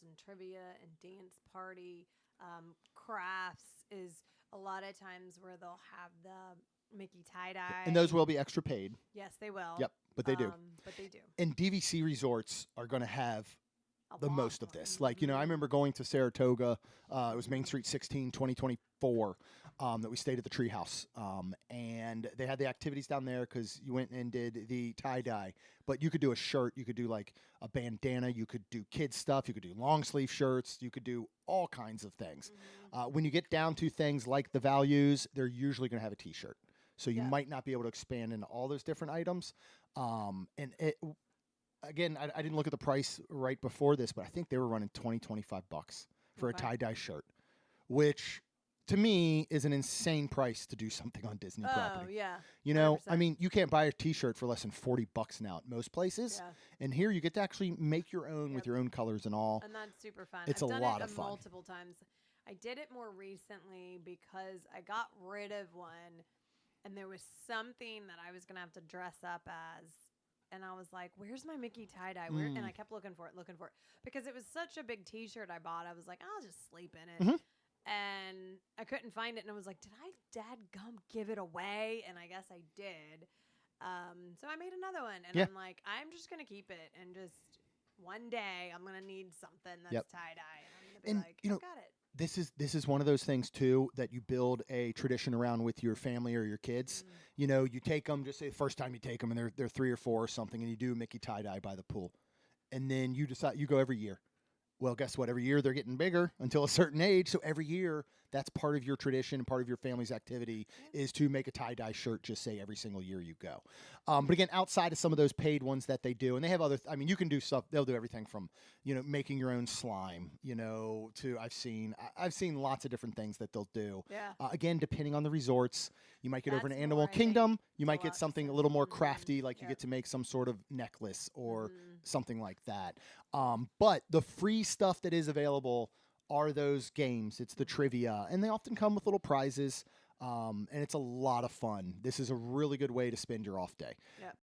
games and trivia and dance party. Crafts is a lot of times where they'll have the Mickey tie And dye. those will be extra paid. Yes, they will. Yep, but they do. But they do And DVC resorts are going to have a the lot most of more. this. Like, I remember going to Saratoga. It was Main Street 16, 2024, that we stayed at the Treehouse. And they had the activities down there because you went and did the tie-dye. But you could do a shirt. You could do, like, a bandana. You could do kids stuff. You could do long-sleeve shirts. You could do all kinds of things. When you get down to things like the values, they're usually going to have a T-shirt. So you might not be able to expand into all those different items. And again, I didn't look at the price right before this, but I think they were running $25 for a tie-dye shirt, which to me is an insane price to do something on Disney property. Yeah. You know, 100%. I mean, you can't buy a T-shirt for less than $40 now at most places. Yeah. And here you get to actually make your own with your own colors and all. And that's super fun. It's I've a done lot it of fun. multiple times. I did it more recently because I got rid of one and there was something that I was going to have to dress up as. And I was like, where's my Mickey tie-dye? And I kept looking for it. Because it was such a big T-shirt I bought. I was like, I'll just sleep in it. And I couldn't find it. And I was like, did I dadgum give it away? And I guess I did. So I made another one. And I'm like, I'm just going to keep it. And just one day I'm going to need something that's tie-dye. And I'm going to be like, I got it. This is one of those things too that you build a tradition around with your family or your kids. You know, you take them, just say the first time you take them, and they're 3 or 4 or something, and you do Mickey tie dye by the pool, and then you decide you go every year. Well, guess what? Every year they're getting bigger until a certain age. So every year, that's part of your tradition, part of your family's activity is to make a tie-dye shirt, just say every single year you go. But again, outside of some of those paid ones that they do, and they have other, I mean, you can do stuff, they'll do everything from, making your own slime, to I've seen lots of different things that they'll do. Yeah. Again, depending on the resorts, you might get over in That's Animal more, I think, Kingdom, you a might get lot something a easier. little more crafty, like you Yep. get to make some sort of necklace or something like that. But the free stuff that is available are those games. It's the trivia, and they often come with little prizes. And it's a lot of fun. This is a really good way to spend your off day. Yep.